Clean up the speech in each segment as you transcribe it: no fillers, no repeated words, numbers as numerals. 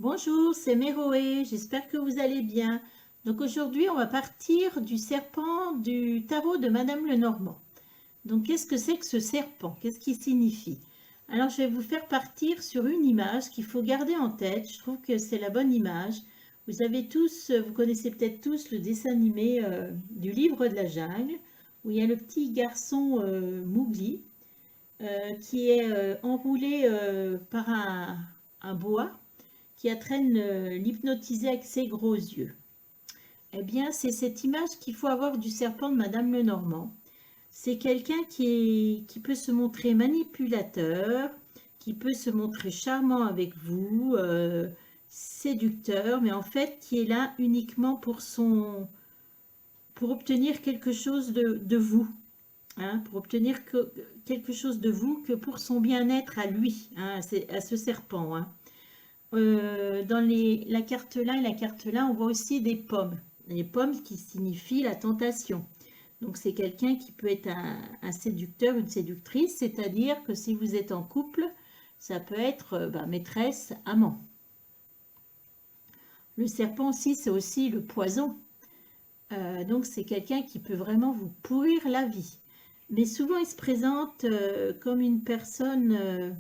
Bonjour, c'est Méroé, j'espère que vous allez bien. Donc aujourd'hui, on va partir du serpent du tarot de Madame Lenormand. Donc qu'est-ce que c'est que ce serpent? Qu'est-ce qu'il signifie? Alors je vais vous faire partir sur une image qu'il faut garder en tête. Je trouve que c'est la bonne image. Vous avez tous, vous connaissez peut-être tous le dessin animé du livre de la jungle, où il y a le petit garçon Mowgli qui est enroulé par un boa qui entraîne l'hypnotisé avec ses gros yeux. Eh bien, c'est cette image qu'il faut avoir du serpent de Madame Lenormand. C'est quelqu'un qui peut se montrer manipulateur, qui peut se montrer charmant avec vous, séducteur, mais en fait qui est là uniquement pour obtenir quelque chose de vous, hein, pour obtenir quelque chose de vous que pour son bien-être à lui, hein, à ce serpent. Hein. Dans la carte là et la carte là, on voit aussi des pommes. Les pommes qui signifient la tentation. Donc c'est quelqu'un qui peut être un séducteur, une séductrice, c'est-à-dire que si vous êtes en couple, ça peut être maîtresse, amant. Le serpent aussi, c'est aussi le poison. Donc c'est quelqu'un qui peut vraiment vous pourrir la vie. Mais souvent, il se présente comme une personne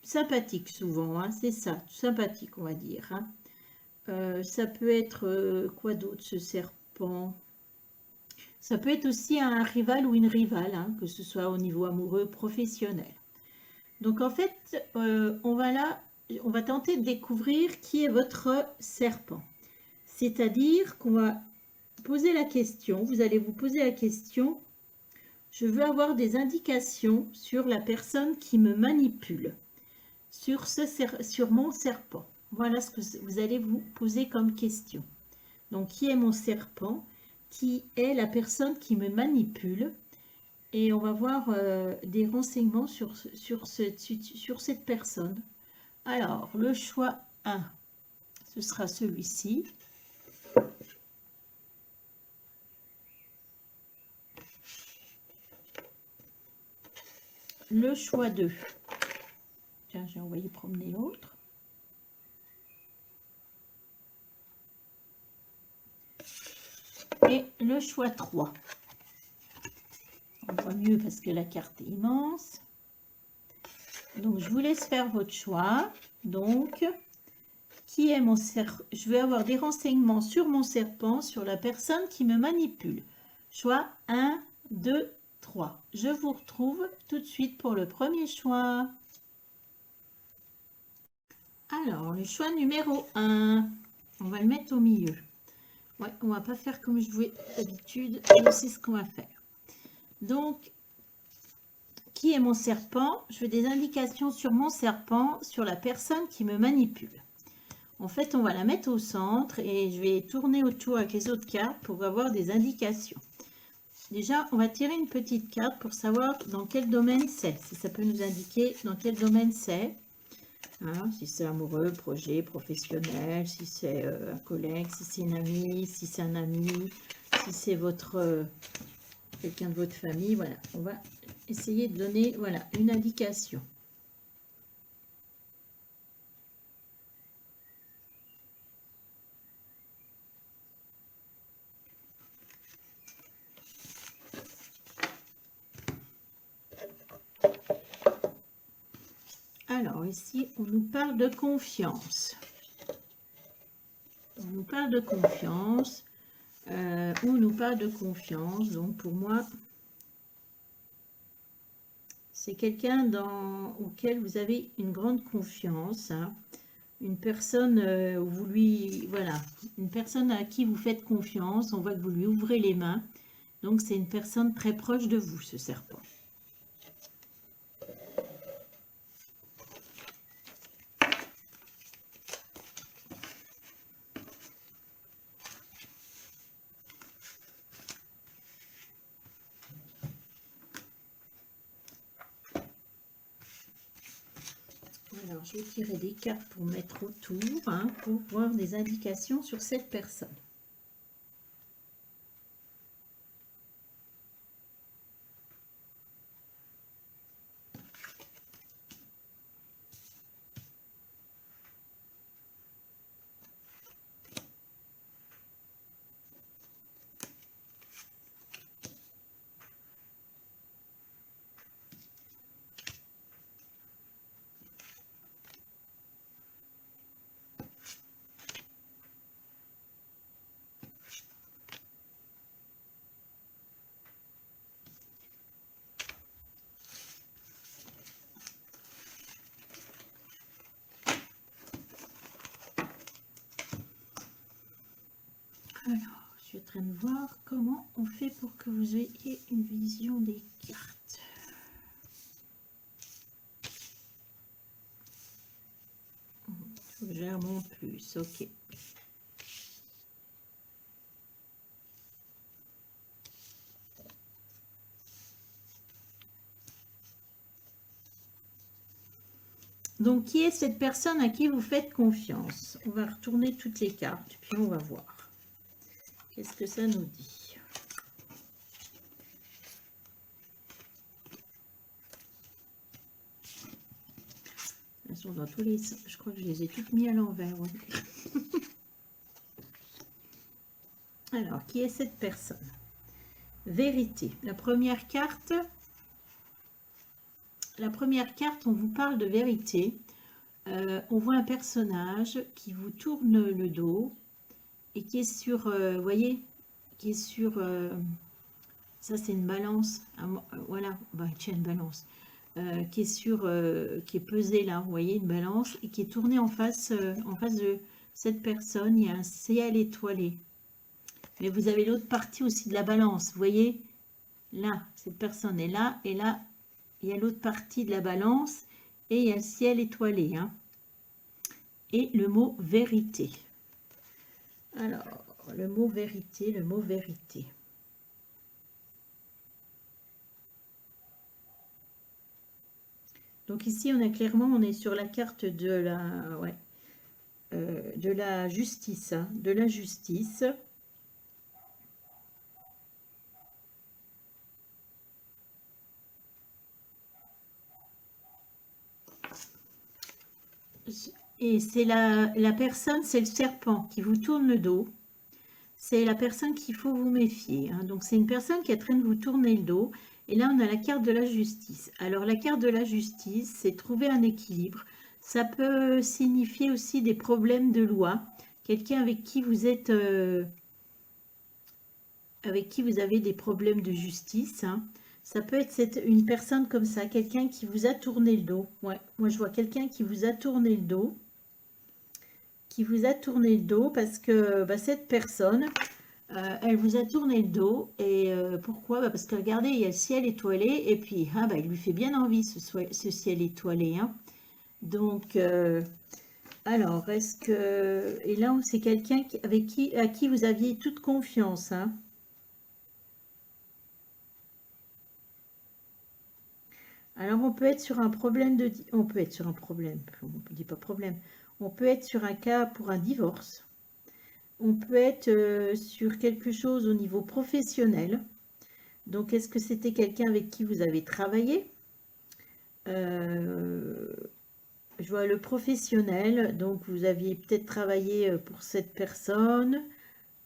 sympathique souvent, hein, c'est ça, sympathique on va dire. Hein. Ça peut être quoi d'autre ce serpent? Ça peut être aussi un rival ou une rivale, hein, que ce soit au niveau amoureux, professionnel. Donc en fait, on va tenter de découvrir qui est votre serpent. C'est-à-dire qu'on va poser la question, vous allez vous poser la question, je veux avoir des indications sur la personne qui me manipule, sur mon serpent. Voilà ce que vous allez vous poser comme question. Donc, qui est mon serpent? Qui est la personne qui me manipule? Et on va voir des renseignements sur cette personne. Alors, le choix 1, ce sera celui-ci. Le choix 2. Tiens, j'ai envoyé promener l'autre. Et le choix 3. On voit mieux parce que la carte est immense. Donc, je vous laisse faire votre choix. Donc, qui est mon serpent? Je veux avoir des renseignements sur mon serpent, sur la personne qui me manipule. Choix 1, 2, 3. Je vous retrouve tout de suite pour le premier choix. Alors, le choix numéro 1, on va le mettre au milieu. Ouais, on va pas faire comme je fais d'habitude, mais c'est ce qu'on va faire. Donc, qui est mon serpent? Je veux des indications sur mon serpent, sur la personne qui me manipule. En fait, on va la mettre au centre et je vais tourner autour avec les autres cartes pour avoir des indications. Déjà, on va tirer une petite carte pour savoir dans quel domaine c'est, si ça peut nous indiquer dans quel domaine c'est. Hein, si c'est amoureux, projet, professionnel, si c'est un collègue, si c'est une amie, si c'est un ami, si c'est quelqu'un de votre famille. Voilà, on va essayer de donner une indication. Alors ici, on nous parle de confiance. On nous parle de confiance. On nous parle de confiance. Donc pour moi, c'est quelqu'un auquel vous avez une grande confiance. Hein. Une personne où vous une personne à qui vous faites confiance. On voit que vous lui ouvrez les mains. Donc c'est une personne très proche de vous, ce serpent. Alors, je vais tirer des cartes pour mettre autour, hein, pour voir des indications sur cette personne. Alors, je suis en train de voir comment on fait pour que vous ayez une vision des cartes. Faut que je remonte plus, ok. Donc, qui est cette personne à qui vous faites confiance? On va retourner toutes les cartes, puis on va voir. Qu'est-ce que ça nous dit? Elles sont dans tous les... Je crois que je les ai toutes mis à l'envers. Ouais. Alors, qui est cette personne? Vérité. La première carte, on vous parle de vérité. On voit un personnage qui vous tourne le dos et qui est sur, vous voyez, qui est sur, ça c'est une balance, voilà, bah, tiens, une balance, qui est sur, qui est pesée là, vous voyez, une balance, et qui est tournée en face de cette personne. Il y a un ciel étoilé. Mais vous avez l'autre partie aussi de la balance, vous voyez, là, cette personne est là, et là, il y a l'autre partie de la balance, et il y a le ciel étoilé, hein. Et le mot vérité. Alors, le mot vérité, le mot vérité. Donc ici, on est sur la carte de la, ouais, de la justice, hein, de la justice. Et c'est la personne, c'est le serpent qui vous tourne le dos. C'est la personne qu'il faut vous méfier, hein. Donc c'est une personne qui est en train de vous tourner le dos. Et là, on a la carte de la justice. Alors la carte de la justice, c'est trouver un équilibre. Ça peut signifier aussi des problèmes de loi. Quelqu'un avec qui vous êtes... avec qui vous avez des problèmes de justice, hein. Ça peut être une personne comme ça, quelqu'un qui vous a tourné le dos. Ouais, moi je vois quelqu'un qui vous a tourné le dos. Qui vous a tourné le dos parce que bah, cette personne, elle vous a tourné le dos. Et pourquoi? Bah, parce que regardez, il y a le ciel étoilé. Et puis, ah, bah, il lui fait bien envie ce ciel étoilé, hein. Donc, alors, est-ce que... Et là, c'est quelqu'un à qui vous aviez toute confiance, hein. Alors, on peut être sur un problème de... On peut être sur un problème, on ne dit pas problème. On peut être sur un cas pour un divorce. On peut être sur quelque chose au niveau professionnel. Donc, est-ce que c'était quelqu'un avec qui vous avez travaillé? Je vois le professionnel. Donc, vous aviez peut-être travaillé pour cette personne.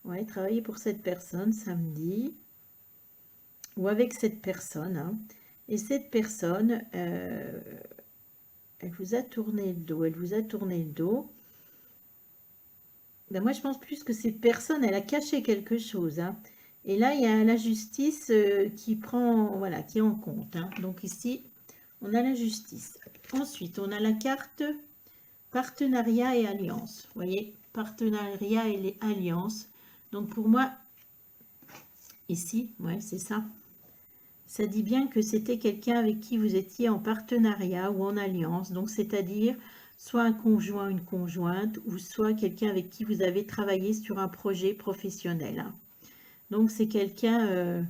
Ouais, travailler pour cette personne, samedi. Ou avec cette personne, hein. Et cette personne, elle vous a tourné le dos. Elle vous a tourné le dos. Ben moi, je pense plus que cette personne, elle a caché quelque chose, hein. Et là, il y a la justice qui prend, voilà, qui est en compte, hein. Donc ici, on a la justice. Ensuite, on a la carte partenariat et alliance. Vous voyez, partenariat et les alliances. Donc pour moi, ici, ouais, c'est ça. Ça dit bien que c'était quelqu'un avec qui vous étiez en partenariat ou en alliance. Donc c'est-à-dire soit un conjoint, une conjointe, ou soit quelqu'un avec qui vous avez travaillé sur un projet professionnel, hein. Donc c'est quelqu'un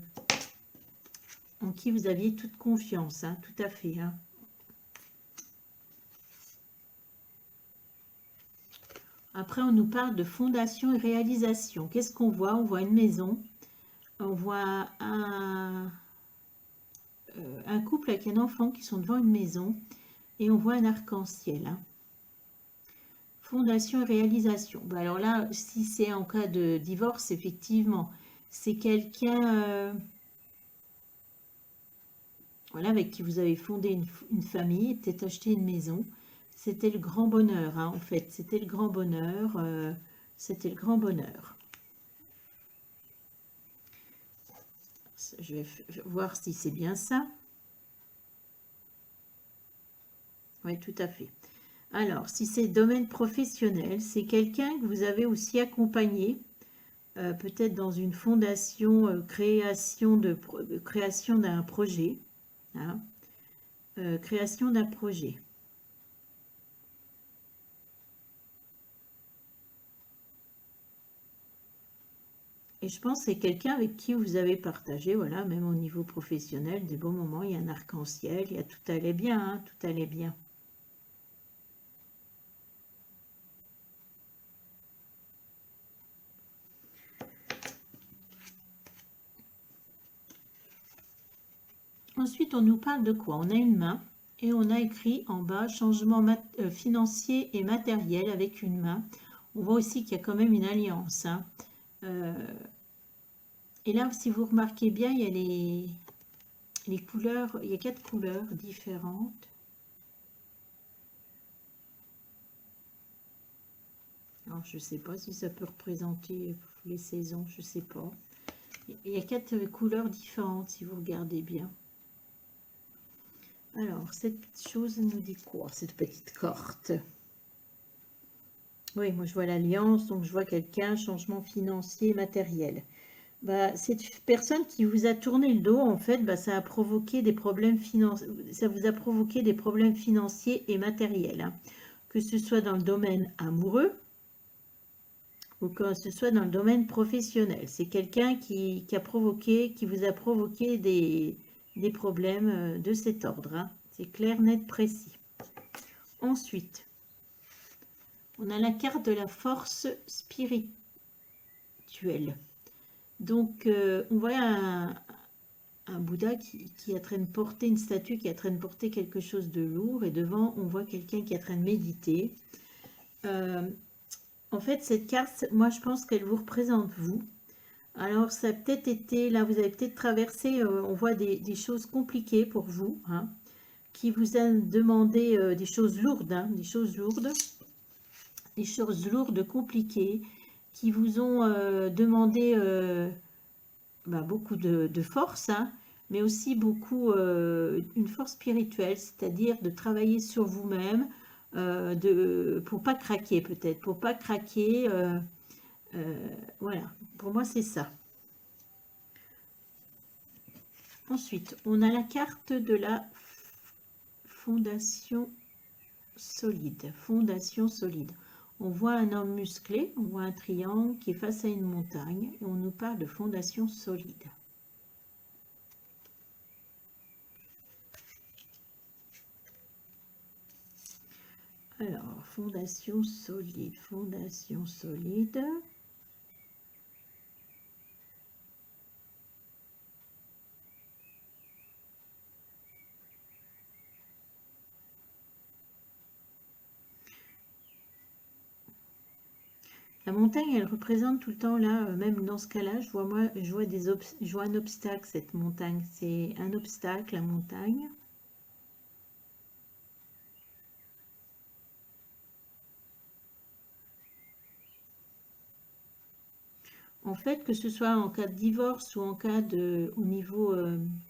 en qui vous aviez toute confiance, hein, tout à fait, hein. Après, on nous parle de fondation et réalisation. Qu'est-ce qu'on voit? On voit une maison, on voit un couple avec un enfant qui sont devant une maison, et on voit un arc-en-ciel, hein. Fondation et réalisation. Bah alors là, si c'est en cas de divorce, effectivement, c'est quelqu'un voilà, avec qui vous avez fondé une famille, peut-être acheté une maison. C'était le grand bonheur, hein, en fait. C'était le grand bonheur. C'était le grand bonheur. Je vais voir si c'est bien ça. Oui, tout à fait. Alors, si c'est domaine professionnel, c'est quelqu'un que vous avez aussi accompagné peut-être dans une fondation, création d'un projet, hein, création d'un projet. Et je pense que c'est quelqu'un avec qui vous avez partagé, voilà, même au niveau professionnel, des bons moments. Il y a un arc-en-ciel, il y a tout allait bien, hein, tout allait bien. Ensuite, on nous parle de quoi? On a une main et on a écrit en bas changement financier et matériel avec une main. On voit aussi qu'il y a quand même une alliance, hein. Et là, si vous remarquez bien, il y a les couleurs, il y a 4 couleurs différentes. Alors, je ne sais pas si ça peut représenter les saisons, je ne sais pas. Il y a 4 couleurs différentes, si vous regardez bien. Alors, cette chose nous dit quoi, cette petite carte? Oui, moi je vois l'alliance, donc je vois quelqu'un, changement financier, matériel. Bah, cette personne qui vous a tourné le dos, en fait, bah, ça a provoqué des problèmes financiers, ça vous a provoqué des problèmes financiers et matériels, hein. Que ce soit dans le domaine amoureux ou que ce soit dans le domaine professionnel. C'est quelqu'un qui vous a provoqué des problèmes de cet ordre, hein. C'est clair, net, précis. Ensuite, on a la carte de la force spirituelle. Donc, on voit un Bouddha qui est en train de porter une statue, qui est en train de porter quelque chose de lourd. Et devant, on voit quelqu'un qui est en train de méditer. En fait, cette carte, moi, je pense qu'elle vous représente, vous. Alors, ça a peut-être été, là, vous avez peut-être traversé, on voit des choses compliquées pour vous, hein, qui vous a demandé des choses lourdes, hein, des choses lourdes, compliquées, qui vous ont demandé beaucoup de force, hein, mais aussi beaucoup une force spirituelle, c'est-à-dire de travailler sur vous-même, pour pas craquer peut-être, pour pas craquer. Voilà, pour moi c'est ça. Ensuite, on a la carte de la fondation solide. Fondation solide. On voit un homme musclé, on voit un triangle qui est face à une montagne et on nous parle de fondation solide. Alors, fondation solide, fondation solide. La montagne, elle représente tout le temps là, même dans ce cas-là, je vois un obstacle, cette montagne. C'est un obstacle, la montagne. En fait, que ce soit en cas de divorce ou en cas au niveau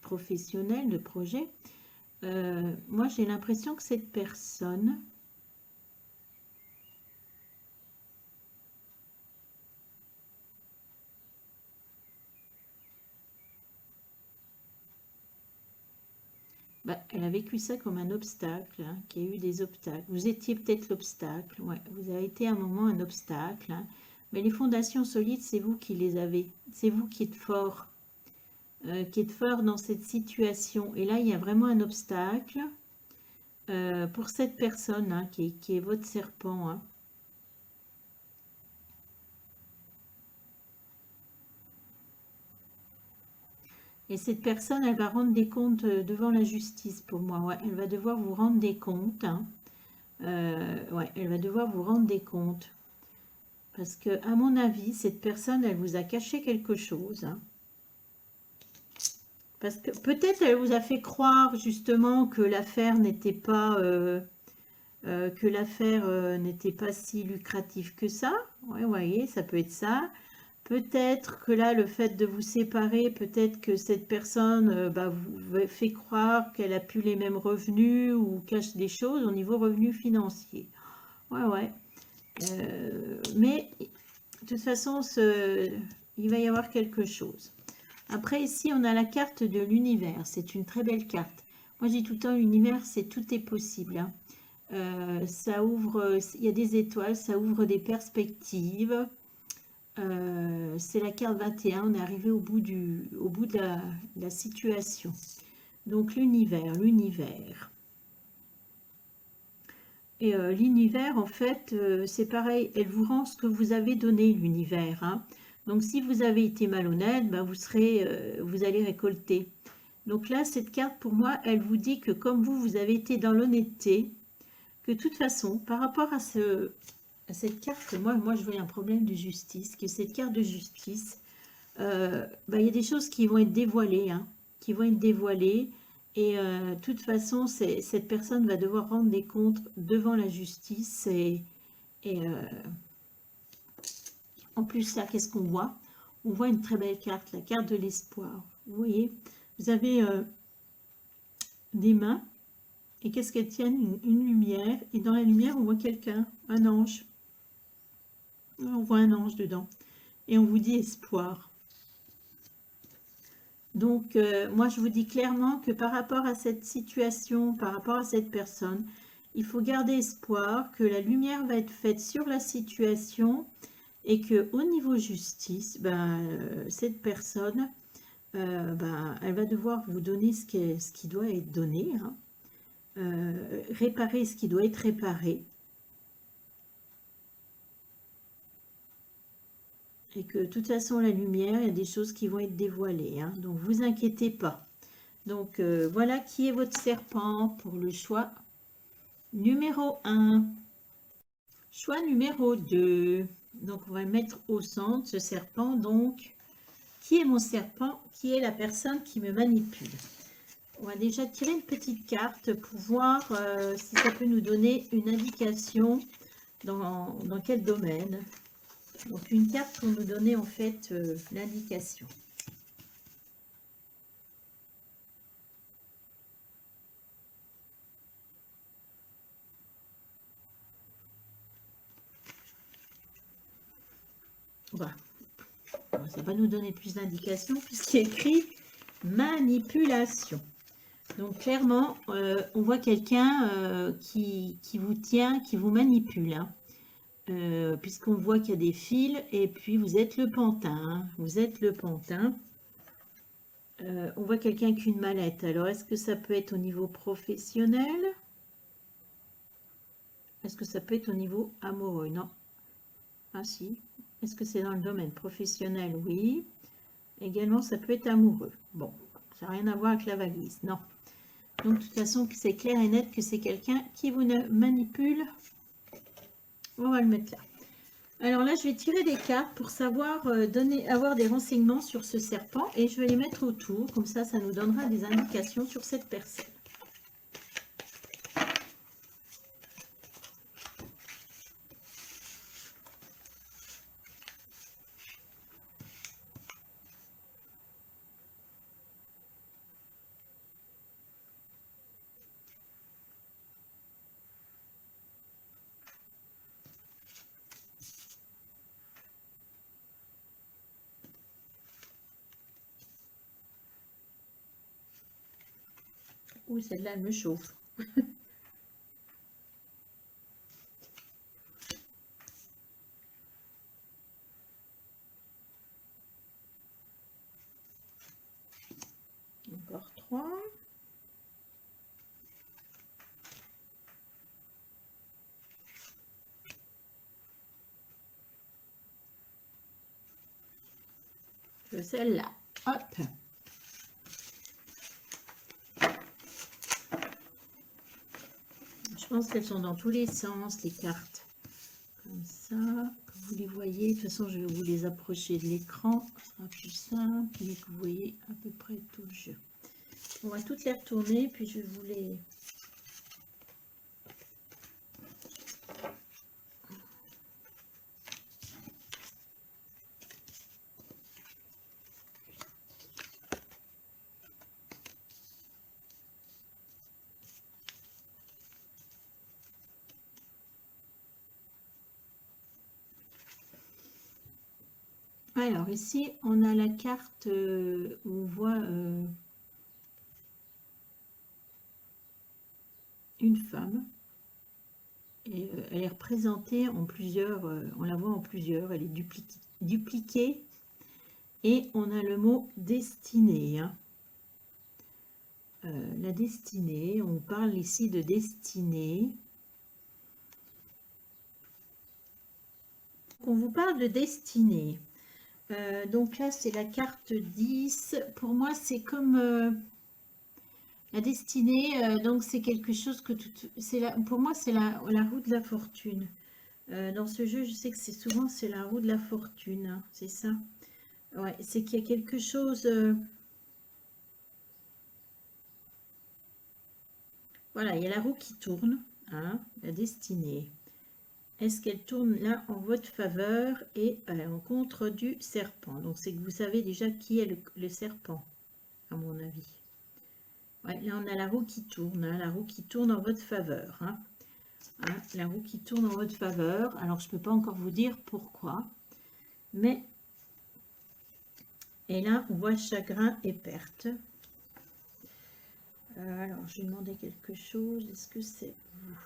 professionnel, de projet, moi j'ai l'impression que cette personne, elle a vécu ça comme un obstacle, hein, qu'il y a eu des obstacles. Vous étiez peut-être l'obstacle, ouais, vous avez été à un moment un obstacle, hein, mais les fondations solides, c'est vous qui les avez. C'est vous qui êtes fort dans cette situation. Et là, il y a vraiment un obstacle pour cette personne, hein, qui est votre serpent, hein. Et cette personne, elle va rendre des comptes devant la justice pour moi. Ouais, elle va devoir vous rendre des comptes, hein. Ouais, elle va devoir vous rendre des comptes. Parce que, à mon avis, cette personne, elle vous a caché quelque chose, hein. Parce que peut-être elle vous a fait croire justement que l'affaire n'était pas si lucrative que ça. Ouais, vous voyez, ça peut être ça. Peut-être que là, le fait de vous séparer, peut-être que cette personne vous fait croire qu'elle a plus les mêmes revenus ou cache des choses au niveau revenus financiers. Ouais, ouais. Mais de toute façon, il va y avoir quelque chose. Après, ici, on a la carte de l'univers. C'est une très belle carte. Moi, je dis tout le temps, l'univers, c'est tout est possible, hein. Ça ouvre, il y a des étoiles, ça ouvre des perspectives. C'est la carte 21, on est arrivé au bout de la situation. Donc l'univers. Et l'univers, en fait, c'est pareil, elle vous rend ce que vous avez donné, l'univers, hein. Donc si vous avez été malhonnête, ben, vous allez récolter. Donc là, cette carte, pour moi, elle vous dit que comme vous avez été dans l'honnêteté, que de toute façon, par rapport à cette carte, moi je vois un problème de justice, que cette carte de justice, il y a des choses qui vont être dévoilées, hein, qui vont être dévoilées, et de toute façon, cette personne va devoir rendre des comptes devant la justice, et en plus, là, qu'est-ce qu'on voit? On voit une très belle carte, la carte de l'espoir. Vous voyez, vous avez des mains, et qu'est-ce qu'elles tiennent? Une lumière, et dans la lumière, on voit quelqu'un, un ange. On voit un ange dedans. Et on vous dit espoir. Donc, moi, je vous dis clairement que par rapport à cette situation, par rapport à cette personne, il faut garder espoir que la lumière va être faite sur la situation et que au niveau justice, cette personne, elle va devoir vous donner ce qui doit être donné, hein. Réparer ce qui doit être réparé. Et que de toute façon, la lumière, il y a des choses qui vont être dévoilées, hein. Donc, vous inquiétez pas. Donc, voilà qui est votre serpent pour le choix numéro 1. Choix numéro 2. Donc, on va le mettre au centre, ce serpent. Donc, qui est mon serpent? Qui est la personne qui me manipule? On va déjà tirer une petite carte pour voir si ça peut nous donner une indication dans quel domaine. Donc, une carte pour nous donner en fait l'indication. Voilà. Ça va pas nous donner plus d'indications puisqu'il y a écrit manipulation. Donc clairement, on voit quelqu'un qui vous tient, qui vous manipule, hein. Puisqu'on voit qu'il y a des fils et puis vous êtes le pantin, hein. Vous êtes le pantin. On voit quelqu'un qui a une mallette. Alors, est-ce que ça peut être au niveau professionnel? Est-ce que ça peut être au niveau amoureux? Non. Ah si. Est-ce que c'est dans le domaine professionnel? Oui. Également, ça peut être amoureux. Bon, ça n'a rien à voir avec la valise. Non. Donc, de toute façon, c'est clair et net que c'est quelqu'un qui vous manipule. On va le mettre là. Alors là, je vais tirer des cartes pour savoir avoir des renseignements sur ce serpent et je vais les mettre autour. Comme ça nous donnera des indications sur cette personne. Ouh, celle-là, elle me chauffe. Encore 3. Celle-là. Hop. Je pense qu'elles sont dans tous les sens, les cartes. Comme ça, que vous les voyez. De toute façon, je vais vous les approcher de l'écran. Ce sera plus simple. Et que vous voyez à peu près tout le jeu. On va toutes les retourner, puis je vais vous les... Alors ici, on a la carte où on voit une femme. Et elle est représentée en plusieurs, on la voit en plusieurs, elle est dupliquée. Et on a le mot destinée. Hein. La destinée, on parle ici de destinée. On vous parle de destinée. Donc là, c'est la carte 10. Pour moi, c'est comme la destinée. Donc, c'est quelque chose que... pour moi, c'est la roue de la fortune. Dans ce jeu, je sais que souvent, c'est la roue de la fortune. Hein, c'est ça. Ouais, c'est qu'il y a quelque chose... voilà, il y a la roue qui tourne. Hein, la destinée. Est-ce qu'elle tourne là en votre faveur et à l'encontre du serpent? Donc, c'est que vous savez déjà qui est le serpent, à mon avis. Ouais, là, on a la roue qui tourne, hein, la roue qui tourne en votre faveur. Hein. Hein, la roue qui tourne en votre faveur. Alors, je ne peux pas encore vous dire pourquoi. Mais, et là, on voit chagrin et perte. Alors, je vais demander quelque chose. Est-ce que c'est vous?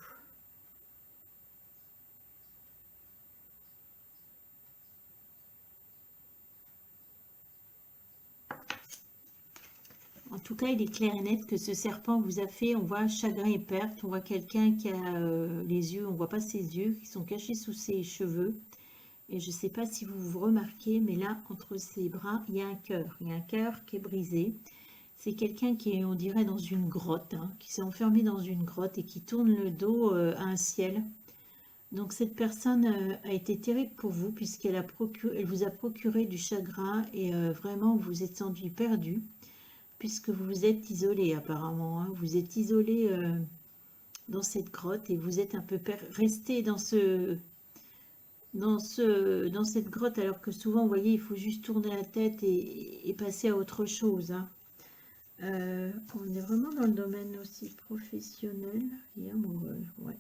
En tout cas, il est clair et net que ce serpent vous a fait, on voit chagrin et perte, on voit quelqu'un qui a les yeux, on ne voit pas ses yeux, qui sont cachés sous ses cheveux. Et je ne sais pas si vous vous remarquez, mais là, entre ses bras, il y a un cœur. Il y a un cœur qui est brisé. C'est quelqu'un qui est, on dirait, dans une grotte, hein, qui s'est enfermé dans une grotte et qui tourne le dos à un ciel. Donc cette personne a été terrible pour vous puisqu'elle elle vous a procuré du chagrin et vraiment vous vous êtes senti perdu puisque vous vous êtes isolé apparemment. Hein. Vous êtes isolé dans cette grotte et vous êtes un peu resté dans cette grotte, alors que souvent, vous voyez, il faut juste tourner la tête et passer à autre chose. Hein. On est vraiment dans le domaine aussi professionnel et amoureux. Ouais.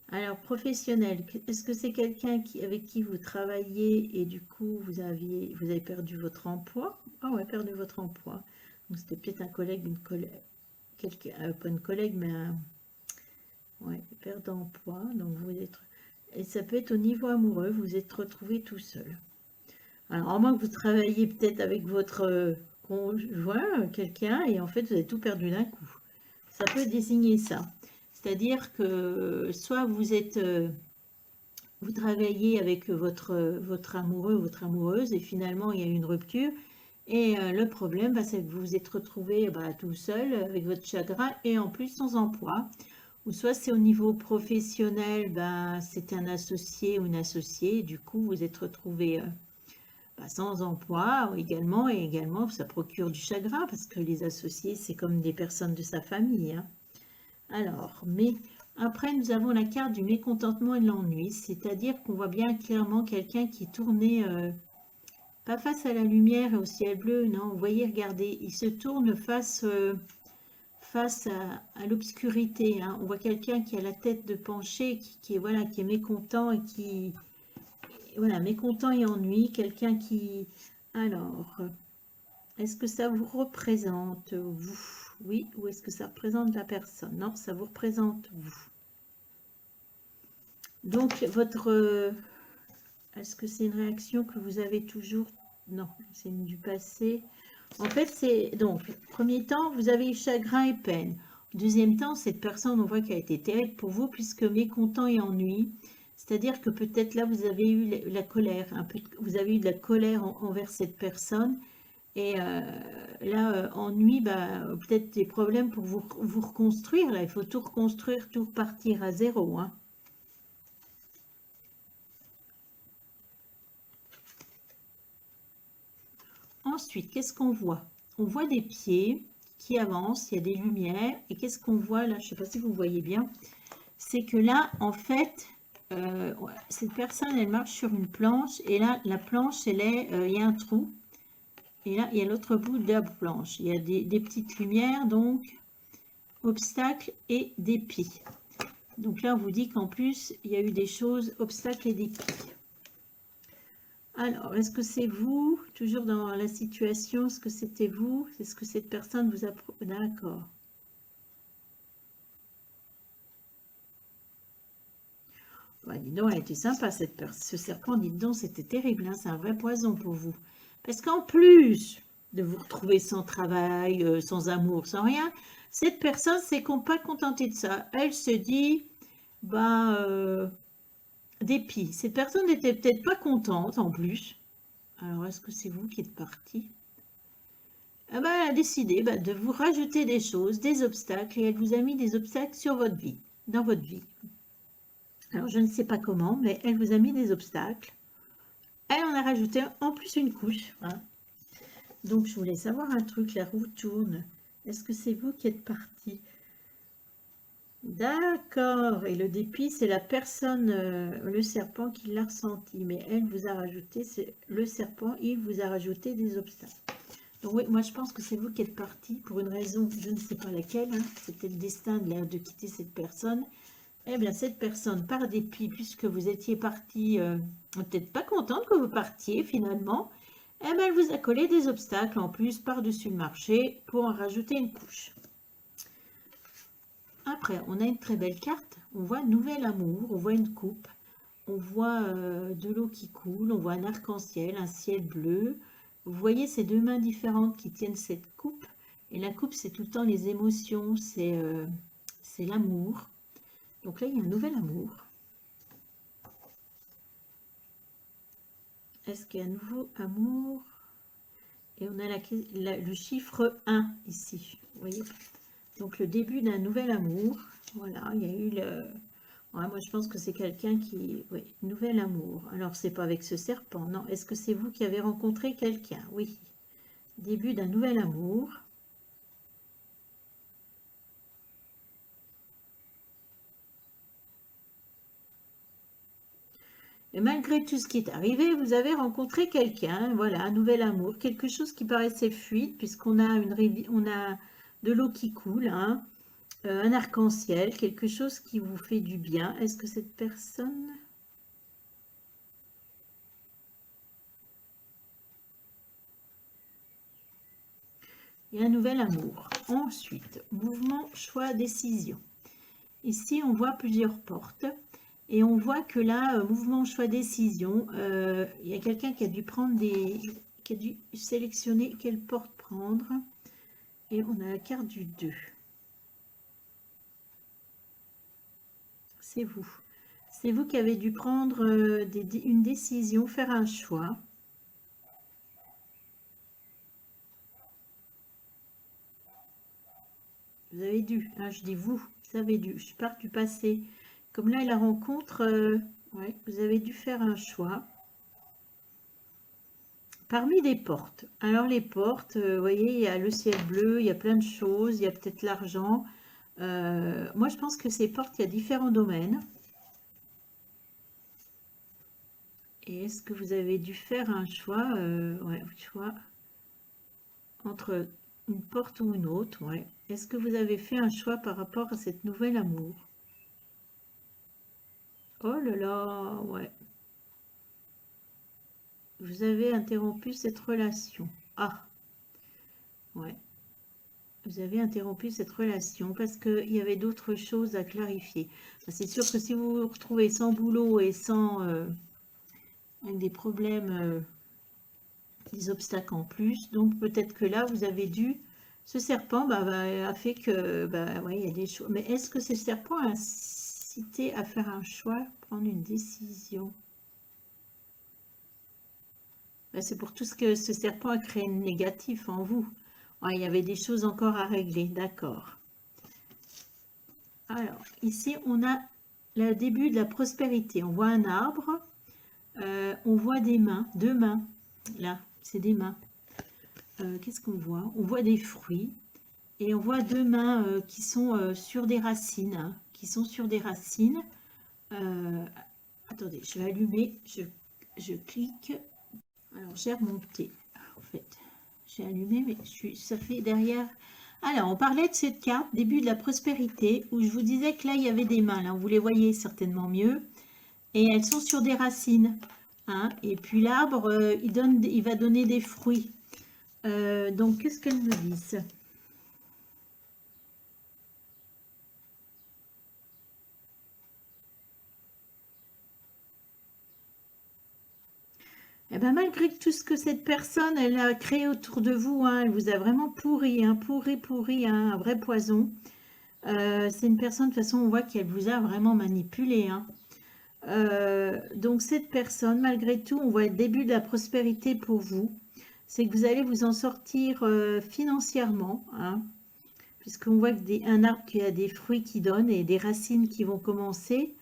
Alors, professionnel, est-ce que c'est quelqu'un avec qui vous travaillez et du coup, vous avez perdu votre emploi? Ah ouais, perdu votre emploi. Donc, c'était peut-être un collègue, une collègue, pas une collègue, mais un... Ouais, perte d'emploi. Donc, vous êtes... Et ça peut être au niveau amoureux, vous êtes retrouvé tout seul. Alors, à moins que vous travailliez peut-être avec votre conjoint, quelqu'un, et en fait, vous avez tout perdu d'un coup. Ça peut désigner ça. C'est-à-dire que soit vous travaillez avec votre amoureux ou votre amoureuse, et finalement, il y a eu une rupture. Et le problème, bah, c'est que vous vous êtes retrouvé tout seul avec votre chagrin et en plus sans emploi. Ou soit c'est au niveau professionnel, ben, c'est un associé ou une associée, du coup vous êtes retrouvé sans emploi également, et également ça procure du chagrin parce que les associés c'est comme des personnes de sa famille. Hein. Alors, mais après nous avons la carte du mécontentement et de l'ennui, c'est-à-dire qu'on voit bien clairement quelqu'un qui tournait pas face à la lumière et au ciel bleu, non, vous voyez, regardez, il se tourne face à l'obscurité. Hein. On voit quelqu'un qui a la tête de pencher, voilà, qui est mécontent et qui... Voilà, mécontent et ennui. Quelqu'un qui... Alors, est-ce que ça vous représente, vous? Oui, ou est-ce que ça représente la personne? Non, ça vous représente, vous. Donc, votre... est-ce que c'est une réaction que vous avez toujours? Non, c'est du passé. En fait, c'est donc, premier temps, vous avez eu chagrin et peine. Deuxième temps, cette personne, on voit qu'elle a été terrible pour vous, puisque mécontent et ennui. C'est-à-dire que peut-être là, vous avez eu la colère, un peu, vous avez eu de la colère envers cette personne. Et là, ennui, bah, peut-être des problèmes pour vous reconstruire. Là, il faut tout reconstruire, tout repartir à zéro. Hein. Ensuite, qu'est-ce qu'on voit? On voit des pieds qui avancent, il y a des lumières. Et qu'est-ce qu'on voit là? Je ne sais pas si vous voyez bien. C'est que là, en fait, cette personne, elle marche sur une planche. Et là, la planche, il y a un trou. Et là, il y a l'autre bout de la planche. Il y a des petites lumières, donc, obstacles et des pieds. Donc là, on vous dit qu'en plus, il y a eu des choses, obstacles et dépits. Alors, est-ce que c'est vous, toujours dans la situation, est-ce que c'était vous? Est-ce que cette personne vous a... D'accord. Bah, dis donc, elle était sympa, ce serpent, dites donc, c'était terrible, hein, c'est un vrai poison pour vous. Parce qu'en plus de vous retrouver sans travail, sans amour, sans rien, cette personne s'est pas contentée de ça. Elle se dit, bah, dépit. Cette personne n'était peut-être pas contente en plus. Alors, est-ce que c'est vous qui êtes parti? Ah bah, elle a décidé de vous rajouter des choses, des obstacles, et elle vous a mis des obstacles sur votre vie, dans votre vie. Alors, je ne sais pas comment, mais elle vous a mis des obstacles. Elle en a rajouté en plus une couche. Hein. Donc, je voulais savoir un truc, la roue tourne. Est-ce que c'est vous qui êtes parti? D'accord. Et le dépit, c'est la personne, le serpent qui l'a ressenti. Mais elle vous a rajouté, c'est le serpent, il vous a rajouté des obstacles. Donc oui, moi je pense que c'est vous qui êtes parti pour une raison, je ne sais pas laquelle. Hein. C'était le destin de quitter cette personne. Eh bien, cette personne, par dépit, puisque vous étiez parti, peut-être pas contente que vous partiez finalement, eh bien, elle vous a collé des obstacles en plus par-dessus le marché pour en rajouter une couche. Après, on a une très belle carte. On voit nouvel amour, on voit une coupe, on voit de l'eau qui coule, on voit un arc-en-ciel, un ciel bleu. Vous voyez ces deux mains différentes qui tiennent cette coupe. Et la coupe, c'est tout le temps les émotions, c'est l'amour. Donc là, il y a un nouvel amour. Est-ce qu'il y a un nouveau amour? Et on a le chiffre 1 ici. Vous voyez? Donc le début d'un nouvel amour. Voilà, il y a eu le... Ouais, moi je pense que c'est quelqu'un qui... Oui, nouvel amour. Alors c'est pas avec ce serpent, non. Est-ce que c'est vous qui avez rencontré quelqu'un? Oui. Début d'un nouvel amour. Et malgré tout ce qui est arrivé, vous avez rencontré quelqu'un, voilà, un nouvel amour, quelque chose qui paraissait fluide, puisqu'on a on a de l'eau qui coule, hein, un arc-en-ciel, quelque chose qui vous fait du bien. Est-ce que cette personne... Il y a un nouvel amour. Ensuite, mouvement, choix, décision. Ici, on voit plusieurs portes. Et on voit que là, mouvement, choix, décision, il y a quelqu'un qui a dû prendre qui a dû sélectionner quelle porte prendre. Et on a la carte du 2. C'est vous. C'est vous qui avez dû prendre une décision, faire un choix. Vous avez dû, hein, je dis vous avez dû, je pars du passé. Comme là, la rencontre, ouais, vous avez dû faire un choix. Parmi les portes. Alors les portes, vous voyez, il y a le ciel bleu, il y a plein de choses, il y a peut-être l'argent. Moi, je pense que ces portes, il y a différents domaines. Et est-ce que vous avez dû faire un choix, ouais, choix entre une porte ou une autre, ouais. Est-ce que vous avez fait un choix par rapport à cette nouvelle amour? Oh là là, ouais. Vous avez interrompu cette relation. Ah, ouais. Vous avez interrompu cette relation parce qu'il y avait d'autres choses à clarifier. C'est sûr que si vous vous retrouvez sans boulot et sans avec des problèmes, des obstacles en plus, donc peut-être que là vous avez dû, ce serpent a fait que, ouais, il y a des choses. Mais est-ce que ce serpent a incité à faire un choix, prendre une décision? C'est pour tout ce que ce serpent a créé de négatif en vous. Ouais, il y avait des choses encore à régler, d'accord. Alors, ici, on a le début de la prospérité. On voit un arbre, on voit des mains, deux mains. Là, c'est des mains. Qu'est-ce qu'on voit? On voit des fruits et on voit deux mains qui sont sur des racines. Hein, qui sont sur des racines. Attendez, je vais allumer, je clique. Alors, j'ai remonté, en fait. J'ai allumé, mais ça fait derrière. Alors, on parlait de cette carte, début de la prospérité, où je vous disais que là, il y avait des mains. Là, vous les voyez certainement mieux. Et elles sont sur des racines. Hein, et puis l'arbre, il va donner des fruits. Donc, qu'est-ce qu'elles me disent? Eh ben, malgré tout ce que cette personne, elle a créé autour de vous, hein, elle vous a vraiment pourri, hein, pourri, hein, un vrai poison. C'est une personne, de toute façon, on voit qu'elle vous a vraiment manipulé. Hein. Donc, cette personne, malgré tout, on voit le début de la prospérité pour vous. C'est que vous allez vous en sortir financièrement, hein, puisqu'on voit un arbre qui a des fruits qui donnent et des racines qui vont commencer.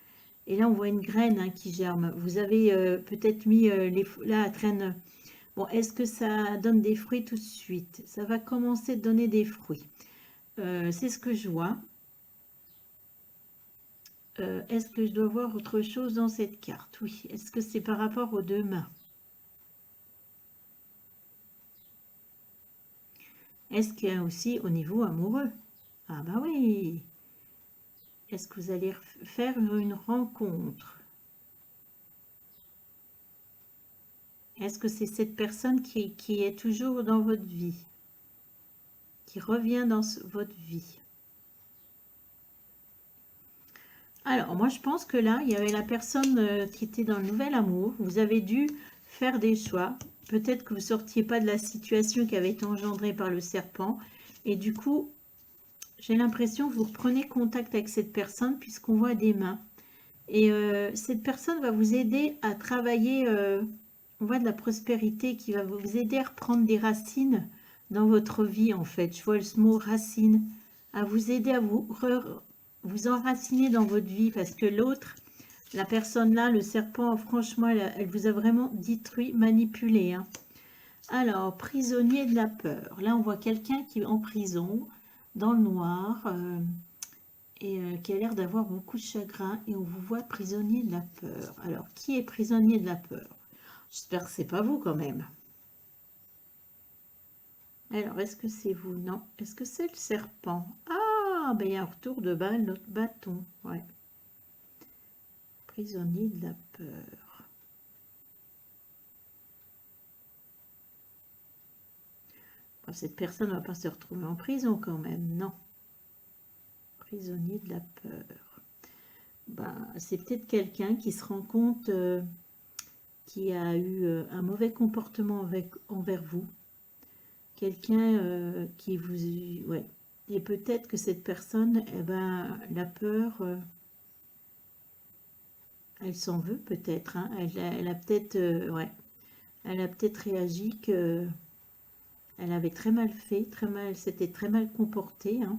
Et là, on voit une graine hein, qui germe. Vous avez peut-être mis là, elle traîne. Bon, est-ce que ça donne des fruits tout de suite? Ça va commencer à donner des fruits. C'est ce que je vois. Est-ce que je dois voir autre chose dans cette carte? Oui. Est-ce que c'est par rapport aux deux mains? Est-ce qu'il y a aussi au niveau amoureux? Ah bah oui. Est-ce que vous allez faire une rencontre? Est-ce que c'est cette personne qui est toujours dans votre vie? Qui revient dans votre vie? Alors, moi, je pense que là, il y avait la personne qui était dans le nouvel amour. Vous avez dû faire des choix. Peut-être que vous ne sortiez pas de la situation qui avait été engendrée par le serpent. Et du coup, j'ai l'impression que vous reprenez contact avec cette personne puisqu'on voit des mains. Et cette personne va vous aider à travailler, on voit de la prospérité qui va vous aider à reprendre des racines dans votre vie, en fait. Je vois ce mot racine, à vous aider à vous enraciner dans votre vie parce que l'autre, la personne là, le serpent, franchement, elle vous a vraiment détruit, manipulé. Hein. Alors, prisonnier de la peur. Là, on voit quelqu'un qui est en prison, dans le noir, et qui a l'air d'avoir beaucoup de chagrin. Et on vous voit prisonnier de la peur. Alors, qui est prisonnier de la peur? J'espère que c'est pas vous quand même. Alors, est-ce que c'est vous? Non. Est-ce que c'est le serpent? Ah, ben il y a un retour de balle, notre bâton. Ouais. Prisonnier de la peur. Bon, cette personne ne va pas se retrouver en prison quand même, non. Prisonnier de la peur. Ben, c'est peut-être quelqu'un qui se rend compte qui a eu un mauvais comportement envers vous. Quelqu'un qui vous... Ouais. Et peut-être que cette personne, eh ben, la peur... elle s'en veut peut-être, hein. Elle a peut-être ouais. Elle a peut-être réagi que elle avait très mal fait, très mal, s'était très mal comportée. Hein.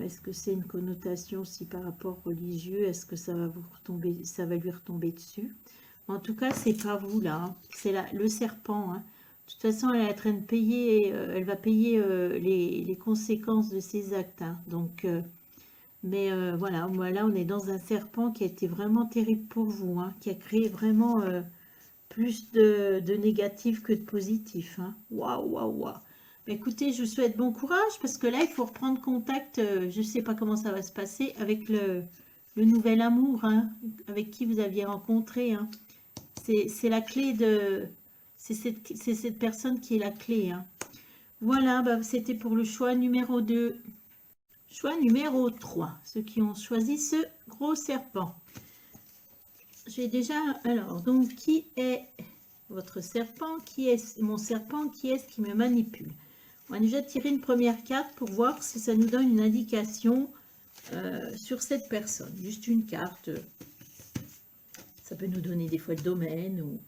Est-ce que c'est une connotation aussi par rapport religieux? Est-ce que ça va vous retomber, ça va lui retomber dessus? En tout cas, c'est pas vous là, hein. C'est le serpent. Hein. De toute façon, elle est en train de payer, elle va payer les conséquences de ses actes. Hein. Donc mais voilà, là on est dans un serpent qui a été vraiment terrible pour vous, hein, qui a créé vraiment plus de négatif que de positif. Hein. Waouh, waouh, waouh. Mais écoutez, je vous souhaite bon courage parce que là il faut reprendre contact, je ne sais pas comment ça va se passer, avec le nouvel amour, hein, avec qui vous aviez rencontré. Hein. C'est la clé de... C'est cette personne qui est la clé. Hein. Voilà, bah, c'était pour le choix numéro 2. Choix numéro 3, ceux qui ont choisi ce gros serpent. J'ai déjà, alors, donc, qui est votre serpent? Qui est mon serpent? Qui est-ce qui me manipule? On va déjà tirer une première carte pour voir si ça nous donne une indication sur cette personne. Juste une carte. Ça peut nous donner des fois le domaine ou...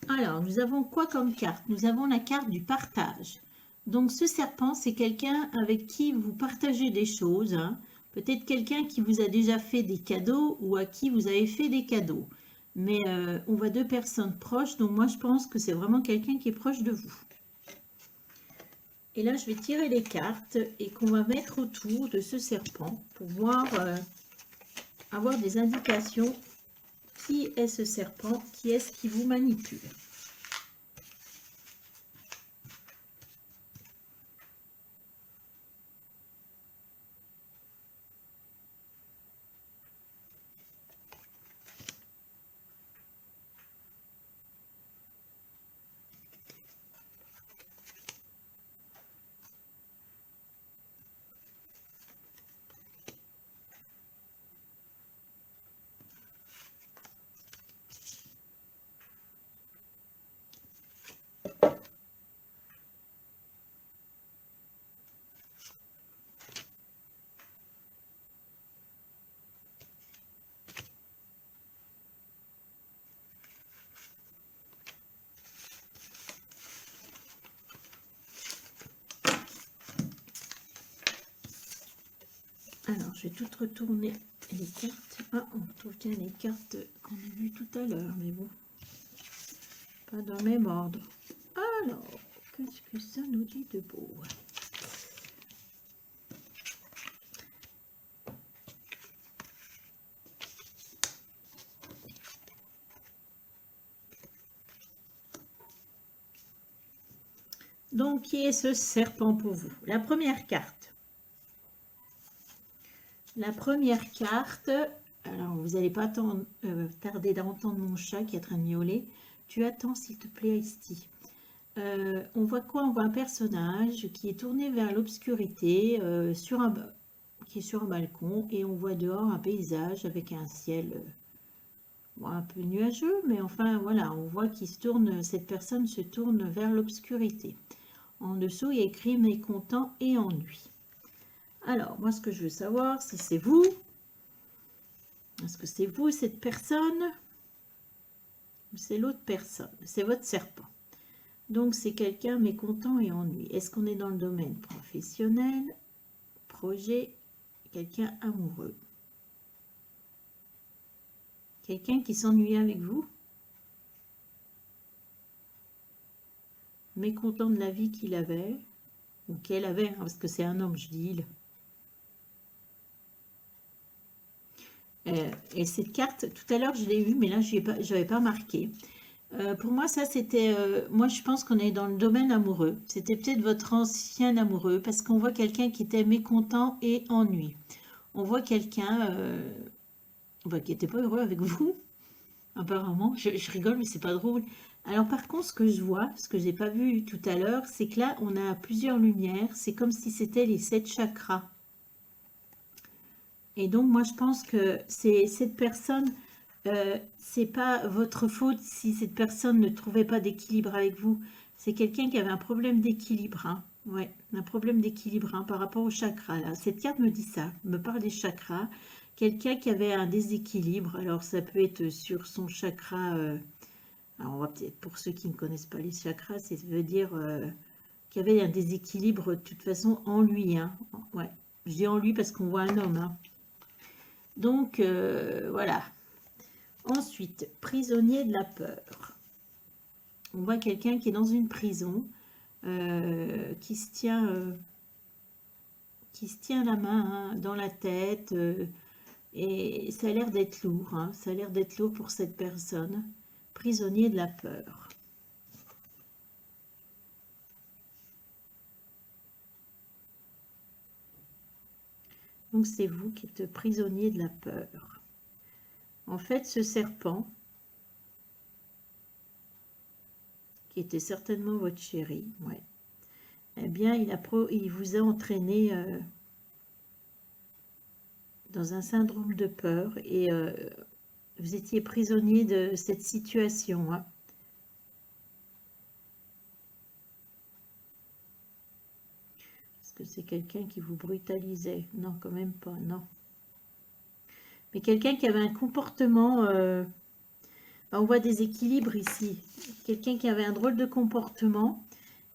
Alors, nous avons quoi comme carte? Nous avons la carte du partage. Donc, ce serpent, c'est quelqu'un avec qui vous partagez des choses. Hein. Peut-être quelqu'un qui vous a déjà fait des cadeaux ou à qui vous avez fait des cadeaux. Mais on voit deux personnes proches, donc moi, je pense que c'est vraiment quelqu'un qui est proche de vous. Et là, je vais tirer les cartes et qu'on va mettre autour de ce serpent pour voir, avoir des indications. Qui est ce serpent? Qui est-ce qui vous manipule? Alors, je vais tout retourner les cartes. Ah, on retrouve bien les cartes qu'on a vues tout à l'heure, mais bon, pas dans le même ordre. Alors, qu'est-ce que ça nous dit de beau? Donc, qui est ce serpent pour vous? La première carte. La première carte, alors vous n'allez pas tarder d'entendre mon chat qui est en train de miauler. Tu attends s'il te plaît, Isti. On voit quoi? On voit un personnage qui est tourné vers l'obscurité, qui est sur un balcon, et on voit dehors un paysage avec un ciel un peu nuageux, mais enfin voilà, on voit qu'il se tourne, cette personne se tourne vers l'obscurité. En dessous, il y a écrit mécontent et ennui. Alors, moi, ce que je veux savoir, si c'est vous, est-ce que c'est vous, cette personne, ou c'est l'autre personne? C'est votre serpent. Donc, c'est quelqu'un mécontent et ennui. Est-ce qu'on est dans le domaine professionnel, projet, quelqu'un amoureux? Quelqu'un qui s'ennuie avec vous? Mécontent de la vie qu'il avait, ou qu'elle avait, hein, parce que c'est un homme, je dis il. Et cette carte, tout à l'heure, je l'ai eue, mais là, je n'avais pas marqué. Pour moi, ça, c'était... moi, je pense qu'on est dans le domaine amoureux. C'était peut-être votre ancien amoureux, parce qu'on voit quelqu'un qui était mécontent et ennuyé. On voit quelqu'un qui n'était pas heureux avec vous, apparemment. Je rigole, mais c'est pas drôle. Alors, par contre, ce que je vois, ce que j'ai pas vu tout à l'heure, c'est que là, on a plusieurs lumières. C'est comme si c'était les 7 chakras. Et donc, moi, je pense que c'est cette personne, c'est pas votre faute si cette personne ne trouvait pas d'équilibre avec vous. C'est quelqu'un qui avait un problème d'équilibre, hein. Ouais, un problème d'équilibre, hein, par rapport au chakra, là. Cette carte me dit ça, me parle des chakras. Quelqu'un qui avait un déséquilibre, alors ça peut être sur son chakra, alors on va peut-être, pour ceux qui ne connaissent pas les chakras, ça veut dire qu'il y avait un déséquilibre de toute façon en lui, hein. Ouais, je dis en lui parce qu'on voit un homme, hein. Donc, voilà. Ensuite, prisonnier de la peur. On voit quelqu'un qui est dans une prison, qui se tient la main, hein, dans la tête, et ça a l'air d'être lourd, hein, ça a l'air d'être lourd pour cette personne. Prisonnier de la peur. Donc, c'est vous qui êtes prisonnier de la peur. En fait, ce serpent, qui était certainement votre chéri, ouais, eh bien, il vous a entraîné dans un syndrome de peur et vous étiez prisonnier de cette situation, hein. Est-ce que c'est quelqu'un qui vous brutalisait? Non, quand même pas, non. Mais quelqu'un qui avait un comportement... on voit des équilibres ici. Quelqu'un qui avait un drôle de comportement.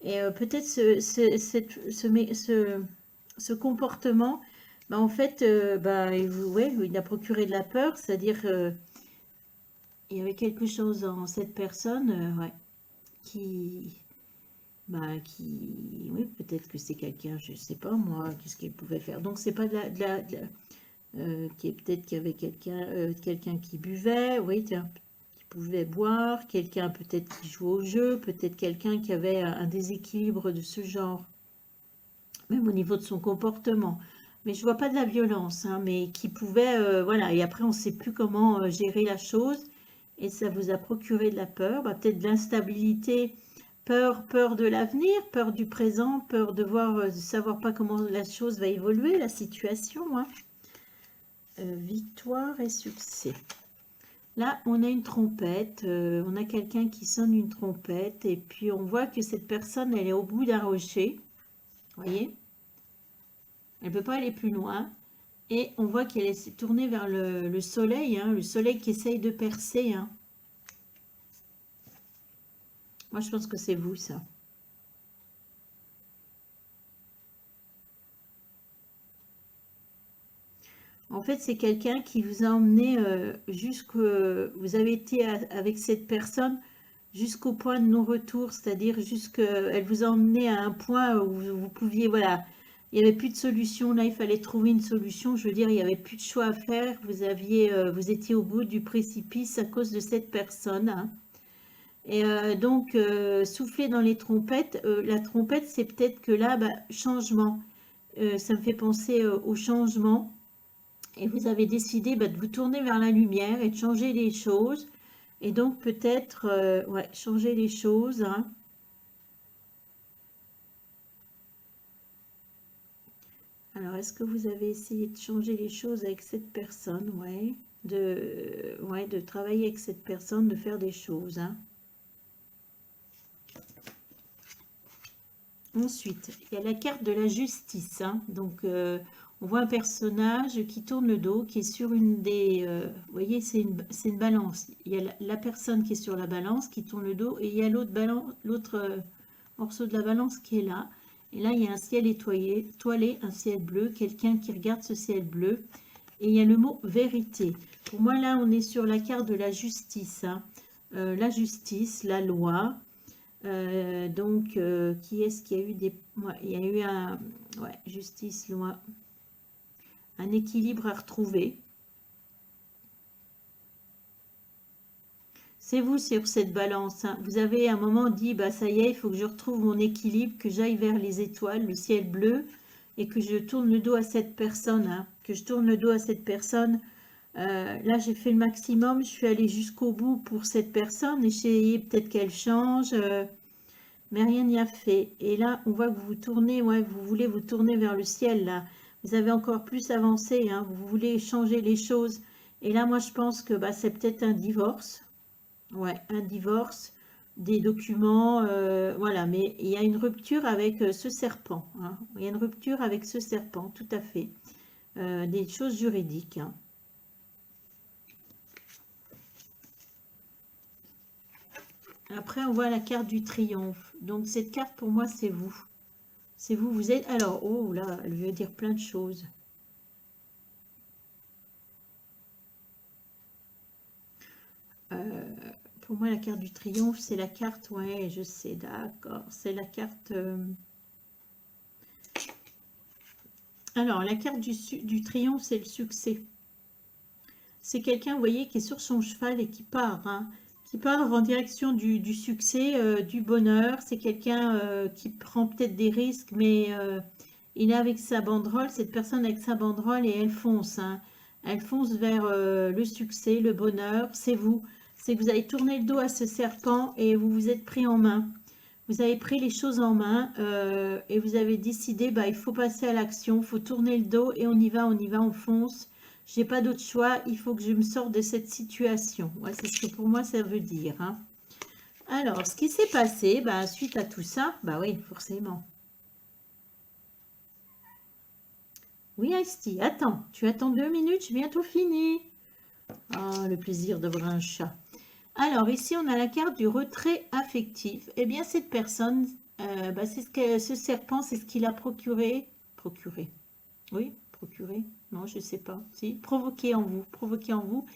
Et peut-être ce comportement, en fait, il a procuré de la peur. C'est-à-dire il y avait quelque chose en cette personne, ouais, qui oui, peut-être que c'est quelqu'un, je sais pas moi, qu'est-ce qu'il pouvait faire. Donc c'est pas peut-être qu'il y avait quelqu'un qui buvait, oui, tiens, qui pouvait boire, quelqu'un peut-être qui jouait au jeu, peut-être quelqu'un qui avait un déséquilibre de ce genre, même au niveau de son comportement. Mais je vois pas de la violence, hein, mais qui pouvait, voilà, et après on sait plus comment gérer la chose, et ça vous a procuré de la peur, peut-être de l'instabilité, peur de l'avenir, peur du présent, peur de voir, de savoir pas comment la chose va évoluer, la situation, hein. Victoire et succès. Là, on a une trompette, on a quelqu'un qui sonne une trompette, et puis on voit que cette personne, elle est au bout d'un rocher, vous voyez, elle ne peut pas aller plus loin, et on voit qu'elle est tournée vers le soleil, hein, le soleil qui essaye de percer, hein. Moi, je pense que c'est vous, ça. En fait, c'est quelqu'un qui vous a emmené vous avez été avec cette personne jusqu'au point de non-retour, c'est-à-dire elle vous a emmené à un point où vous pouviez, voilà, il n'y avait plus de solution, là il fallait trouver une solution, je veux dire, il n'y avait plus de choix à faire, vous étiez au bout du précipice à cause de cette personne, hein. Et donc, souffler dans les trompettes, la trompette, c'est peut-être que là, changement. Ça me fait penser au changement. Et vous avez décidé de vous tourner vers la lumière et de changer les choses. Et donc, peut-être, ouais, changer les choses, hein. Alors, est-ce que vous avez essayé de changer les choses avec cette personne? Ouais. De travailler avec cette personne, de faire des choses, hein. Ensuite, il y a la carte de la justice, hein. Donc, on voit un personnage qui tourne le dos, qui est sur une des... vous voyez, c'est une balance. Il y a la personne qui est sur la balance, qui tourne le dos, et il y a l'autre morceau de la balance qui est là. Et là, il y a un ciel étoilé, un ciel bleu, quelqu'un qui regarde ce ciel bleu. Et il y a le mot vérité. Pour moi, là, on est sur la carte de la justice, hein. La justice, la loi. Donc, qui est-ce qu'il y a eu des... Ouais, il y a eu justice, loi, un équilibre à retrouver. C'est vous sur cette balance, hein. Vous avez à un moment dit, ça y est, il faut que je retrouve mon équilibre, que j'aille vers les étoiles, le ciel bleu, et que je tourne le dos à cette personne, hein, que je tourne le dos à cette personne. Là, j'ai fait le maximum, je suis allée jusqu'au bout pour cette personne, essayé peut-être qu'elle change, mais rien n'y a fait. Et là, on voit que vous vous tournez, ouais, vous voulez vous tourner vers le ciel, là. Vous avez encore plus avancé, hein, vous voulez changer les choses. Et là, moi, je pense que c'est peut-être un divorce. Ouais, un divorce, des documents, voilà. Mais il y a une rupture avec ce serpent, hein. Il y a une rupture avec ce serpent, tout à fait. Des choses juridiques, hein. Après, on voit la carte du triomphe. Donc, cette carte, pour moi, c'est vous. C'est vous, vous êtes... Alors, oh là, elle veut dire plein de choses. Pour moi, la carte du triomphe, c'est la carte... Ouais, je sais, d'accord. C'est la carte... Alors, la carte du triomphe, c'est le succès. C'est quelqu'un, vous voyez, qui est sur son cheval et qui part, hein, qui part en direction du succès, du bonheur. C'est quelqu'un qui prend peut-être des risques, mais il est avec sa banderole, cette personne avec sa banderole, et elle fonce, hein. Elle fonce vers le succès, le bonheur. C'est vous. C'est que vous avez tourné le dos à ce serpent et vous vous êtes pris en main. Vous avez pris les choses en main et vous avez décidé, il faut passer à l'action, il faut tourner le dos et on y va, on fonce. J'ai pas d'autre choix, il faut que je me sorte de cette situation. Ouais, c'est ce que pour moi ça veut dire, hein. Alors, ce qui s'est passé, suite à tout ça, oui, forcément. Oui, Asti, attends, tu attends 2 minutes, j'ai bientôt fini. Oh, le plaisir d'avoir un chat. Alors, ici, on a la carte du retrait affectif. Eh bien, cette personne, c'est ce serpent, c'est ce qu'il a procuré. Procuré. Oui, procuré. Non, je ne sais pas. Si, provoqué en vous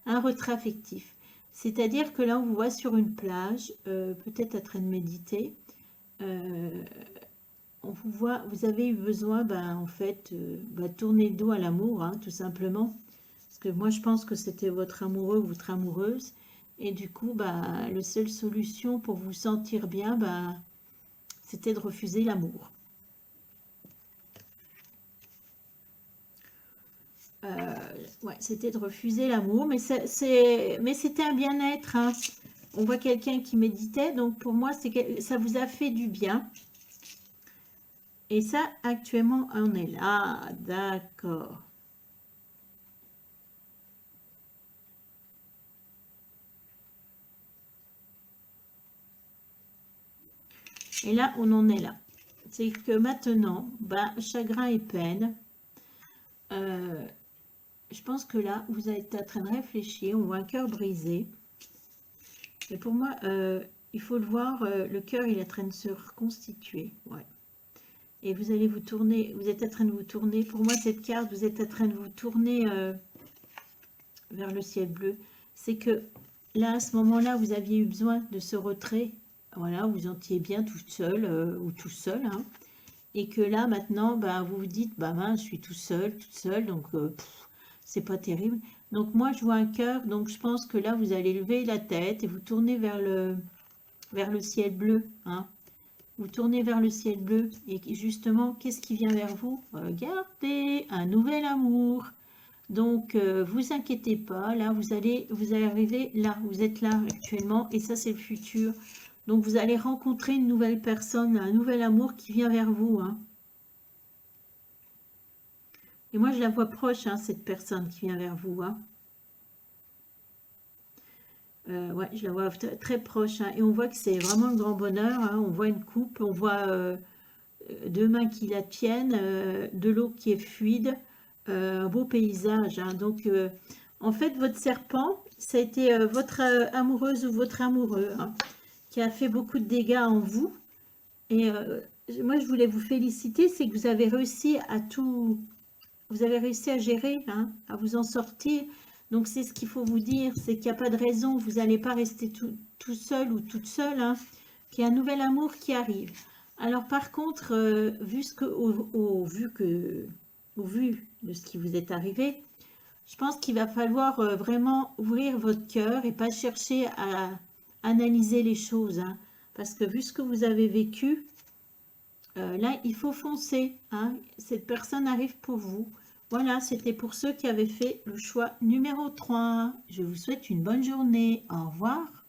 un retrait affectif. C'est-à-dire que là, on vous voit sur une plage, peut-être en train de méditer. on vous voit, vous avez eu besoin, en fait, tourner le dos à l'amour, hein, tout simplement. Parce que moi, je pense que c'était votre amoureux ou votre amoureuse. Et du coup, la seule solution pour vous sentir bien, c'était de refuser l'amour. Ouais, c'était de refuser l'amour, mais c'était un bien-être, hein. On voit quelqu'un qui méditait, donc pour moi, ça vous a fait du bien. Et ça, actuellement, on est là, d'accord. Et là, on en est là. C'est que maintenant, chagrin et peine, je pense que là, vous êtes en train de réfléchir, on voit un cœur brisé. Et pour moi, il faut le voir, le cœur, il est en train de se reconstituer. Ouais. Et vous allez vous tourner, vous êtes en train de vous tourner. Pour moi, cette carte, vous êtes en train de vous tourner vers le ciel bleu. C'est que là, à ce moment-là, vous aviez eu besoin de ce retrait. Voilà, vous étiez bien toute seule ou tout seul. Hein. Et que là, maintenant, vous vous dites, mince, je suis tout seul, toute seule, donc c'est pas terrible. Donc moi, je vois un cœur, donc je pense que là, vous allez lever la tête et vous tourner vers le ciel bleu. Hein. Vous tournez vers le ciel bleu et justement, qu'est-ce qui vient vers vous? Regardez, un nouvel amour. Donc, vous inquiétez pas, là, vous allez arriver là, vous êtes là actuellement et ça, c'est le futur. Donc, vous allez rencontrer une nouvelle personne, un nouvel amour qui vient vers vous. Hein. Et moi, je la vois proche, hein, cette personne qui vient vers vous. Hein. Ouais, je la vois très proche. Hein, et on voit que c'est vraiment le grand bonheur. Hein, on voit une coupe, on voit deux mains qui la tiennent, de l'eau qui est fluide, un beau paysage. Hein, donc, en fait, votre serpent, ça a été votre amoureuse ou votre amoureux hein, qui a fait beaucoup de dégâts en vous. Et moi, je voulais vous féliciter, c'est que vous avez réussi à tout... Vous avez réussi à gérer, hein, à vous en sortir. Donc, c'est ce qu'il faut vous dire, c'est qu'il n'y a pas de raison, vous n'allez pas rester tout seul ou toute seule, hein, qu'il y a un nouvel amour qui arrive. Alors, par contre, au vu de ce qui vous est arrivé, je pense qu'il va falloir vraiment ouvrir votre cœur et pas chercher à analyser les choses. Hein, parce que vu ce que vous avez vécu, là, il faut foncer. Hein. Cette personne arrive pour vous. Voilà, c'était pour ceux qui avaient fait le choix numéro 3. Je vous souhaite une bonne journée. Au revoir.